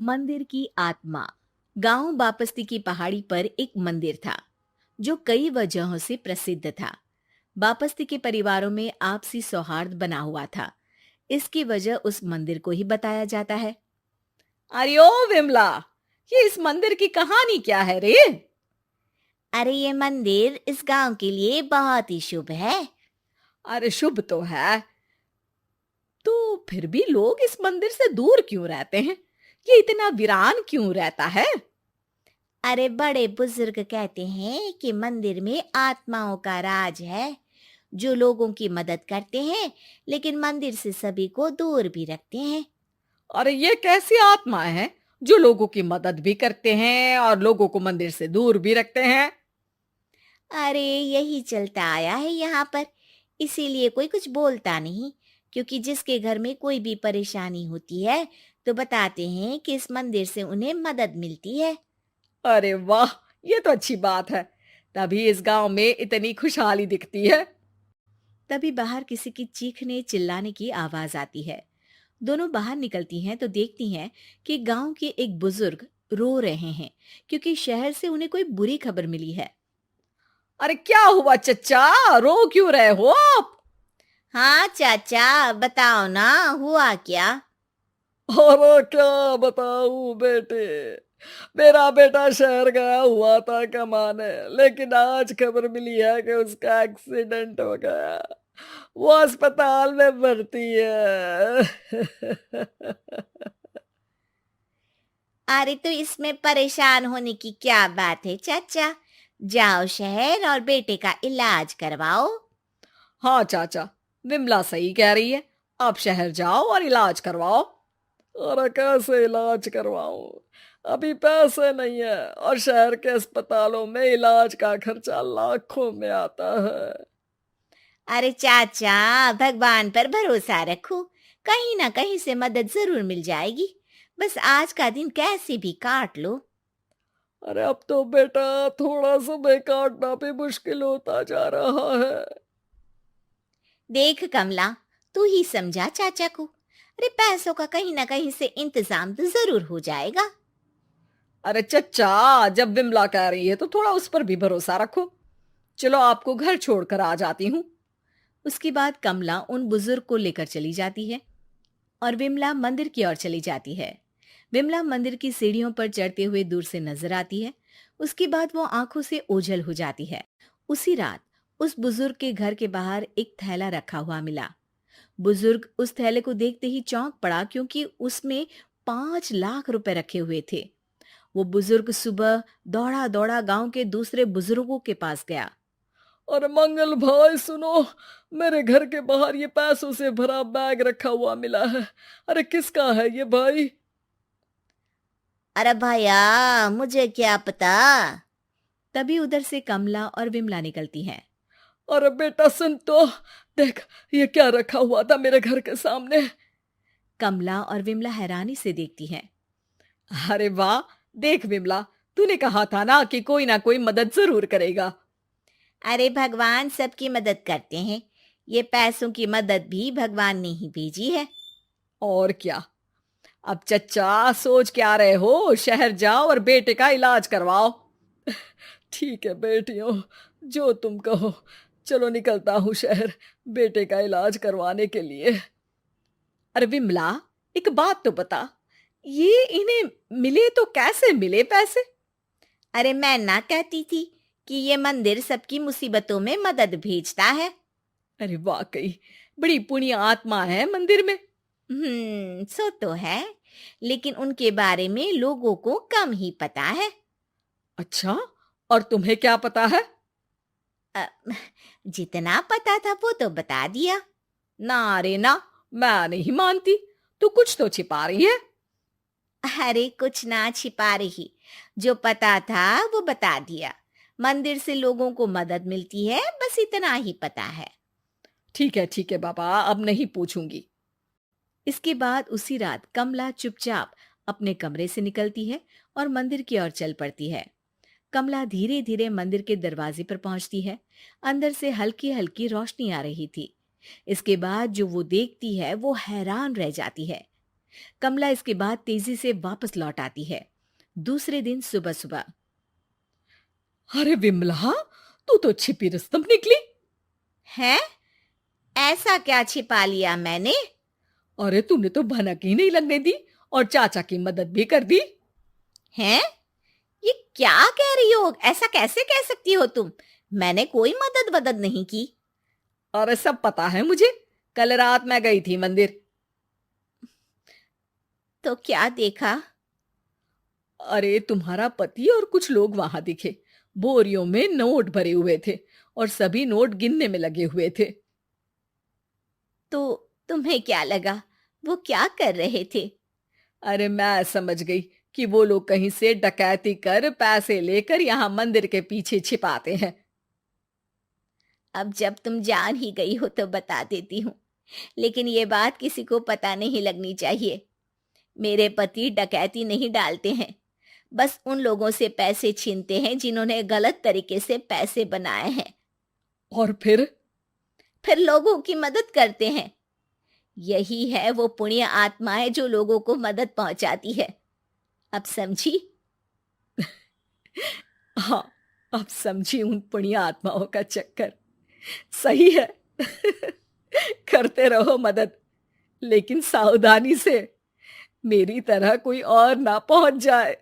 मंदिर की आत्मा। गांव बापस्ती की पहाड़ी पर एक मंदिर था जो कई वजहों से प्रसिद्ध था। बापस्ती के परिवारों में आपसी सौहार्द बना हुआ था। इसकी वजह उस मंदिर को ही बताया जाता है। अरे ओ विमला, ये इस मंदिर की कहानी क्या है रे? अरे ये मंदिर इस गांव के लिए बहुत ही शुभ है। अरे शुभ तो है, तो फिर भी लोग इस मंदिर से दूर क्यों रहते हैं? ये इतना वीरान क्यों रहता है? अरे बड़े बुजुर्ग कहते हैं कि मंदिर में आत्माओं का राज है जो लोगों की मदद करते हैं, लेकिन मंदिर से सभी को दूर भी रखते हैं। अरे ये कैसी आत्मा है जो लोगों की मदद भी करते हैं और लोगों को मंदिर से दूर भी रखते हैं? अरे यही चलता आया है यहाँ पर, इसीलिए कोई कुछ बोलता नहीं। क्योंकि जिसके घर में कोई भी परेशानी होती है तो बताते हैं कि इस मंदिर से उन्हें मदद मिलती है। अरे वाह, ये तो अच्छी बात है। तभी इस गांव में इतनी खुशहाली दिखती है। तभी बाहर किसी की चीखने चिल्लाने की आवाज आती है। दोनों बाहर निकलती हैं तो देखती हैं कि गांव के एक बुजुर्ग रो रहे हैं क्योंकि शहर से उन्हें कोई बुरी खबर मिली है। अरे क्या हुआ चच्चा, रो क्यों रहे हो आप? हाँ चाचा, बताओ ना, हुआ क्या? अरे क्या बताऊं बेटे। मेरा बेटा शहर गया हुआ था कमाने, लेकिन आज खबर मिली है कि उसका एक्सीडेंट हो गया। वो अस्पताल में भर्ती है। अरे तो इसमें परेशान होने की क्या बात है चाचा। जाओ शहर और बेटे का इलाज करवाओ। हाँ चाचा, विमला सही कह रही है। आप शहर जाओ और इलाज करवाओ। और कैसे इलाज करवाऊं? अभी पैसे नहीं है और शहर के अस्पतालों में इलाज का खर्चा लाखों में आता है। अरे चाचा, भगवान पर भरोसा रखो, कहीं ना कहीं से मदद जरूर मिल जाएगी। बस आज का दिन कैसे भी काट लो। अरे अब तो बेटा थोड़ा समय काटना भी मुश्किल होता जा रहा है। देख कमला, तू ही समझा चाचा को। अरे पैसों का कहीं ना कहीं से इंतजाम तो जरूर हो जाएगा। अरे चच्चा, जब विमला कह रही है तो थोड़ा उस पर भी भरोसा रखो। चलो आपको घर छोड़कर आ जाती हूँ। उसके बाद कमला उन बुजुर्ग को लेकर चली जाती है और विमला मंदिर की ओर चली जाती है। विमला मंदिर की सीढ़ियों पर चढ़ते हुए दूर से नजर आती है। उसके बाद वो आंखों से ओझल हो जाती है। उसी रात उस बुजुर्ग के घर के बाहर एक थैला रखा हुआ मिला। बुजुर्ग उस थैले को देखते ही चौंक पड़ा क्योंकि उसमें 5 लाख रुपए रखे हुए थे। वो बुजुर्ग सुबह दौड़ा दौड़ा गांव के दूसरे बुजुर्गों के पास गया। और मंगल भाई सुनो, मेरे घर के बाहर ये पैसों से भरा बैग रखा हुआ मिला है। अरे किसका है ये भाई? अरे भैया, मुझे क्या पता। तभी उधर से कमला और विमला निकलती हैं। अरे बेटा सुन तो, देख ये क्या रखा हुआ था मेरे घर के सामने। कमला और विमला हैरानी से देखती हैं। अरे वाह, देख विमला, तूने कहा था ना कोई मदद जरूर करेगा। अरे भगवान सबकी मदद करते हैं। ये पैसों की मदद भी भगवान ने ही भेजी है। और क्या। अब चच्चा सोच क्या रहे हो, शहर जाओ और बेटे का इलाज करवाओ। ठीक है बेटियों, जो तुम कहो। चलो निकलता हूँ शहर बेटे का इलाज करवाने के लिए। अरे विमला, एक बात तो बता, ये इन्हें मिले तो कैसे मिले पैसे? अरे मैं ना कहती थी कि ये मंदिर सबकी मुसीबतों में मदद भेजता है। अरे वाकई बड़ी पुण्य आत्मा है मंदिर में। सो तो है, लेकिन उनके बारे में लोगों को कम ही पता है। अच्छा, और तुम्हें क्या पता है? अ, जितना पता था वो तो बता दिया। ना रे ना, मैं नहीं मानती। तू कुछ तो छिपा रही है। अरे कुछ ना छिपा रही, जो पता था वो बता दिया। मंदिर से लोगों को मदद मिलती है, बस इतना ही पता है। ठीक है बाबा, अब नहीं पूछूंगी। इसके बाद उसी रात कमला चुपचाप अपने कमरे से निकलती है और मंदिर की ओर चल पड़ती है। कमला धीरे धीरे मंदिर के दरवाजे पर पहुंचती है। अंदर से हल्की हल्की रोशनी आ रही थी। इसके बाद जो वो देखती है वो हैरान रह जाती है। कमला इसके बाद तेजी से वापस लौट आती है। दूसरे दिन सुबह सुबह। अरे विमला, तू तो छिपी रुस्तम निकली। है? ऐसा क्या छिपा लिया मैंने? अरे तूने तो भनक ही नहीं लगने दी और चाचा की मदद भी कर दी। हैं? ये क्या कह रही हो? ऐसा कैसे कह सकती हो तुम? मैंने कोई मदद वदद नहीं की। अरे सब पता है मुझे, कल रात मैं गई थी मंदिर। तो क्या देखा? अरे तुम्हारा पति और कुछ लोग वहां दिखे। बोरियों में नोट भरे हुए थे और सभी नोट गिनने में लगे हुए थे। तो तुम्हें क्या लगा? वो क्या कर रहे थे? अरे मैं समझ गई कि वो लोग कहीं से डकैती कर पैसे लेकर यहाँ मंदिर के पीछे छिपाते हैं। अब जब तुम जान ही गई हो तो बता देती हूँ, लेकिन ये बात किसी को पता नहीं लगनी चाहिए। मेरे पति डकैती नहीं डालते हैं, बस उन लोगों से पैसे छीनते हैं जिन्होंने गलत तरीके से पैसे बनाए हैं। और फिर लोगों की मदद करते हैं। यही है वो पुण्य आत्माएं जो लोगों को मदद पहुंचाती है। अब समझी? हाँ, अब समझी उन पुण्य आत्माओं का चक्कर। सही है। करते रहो मदद, लेकिन सावधानी से, मेरी तरह कोई और ना पहुंच जाए।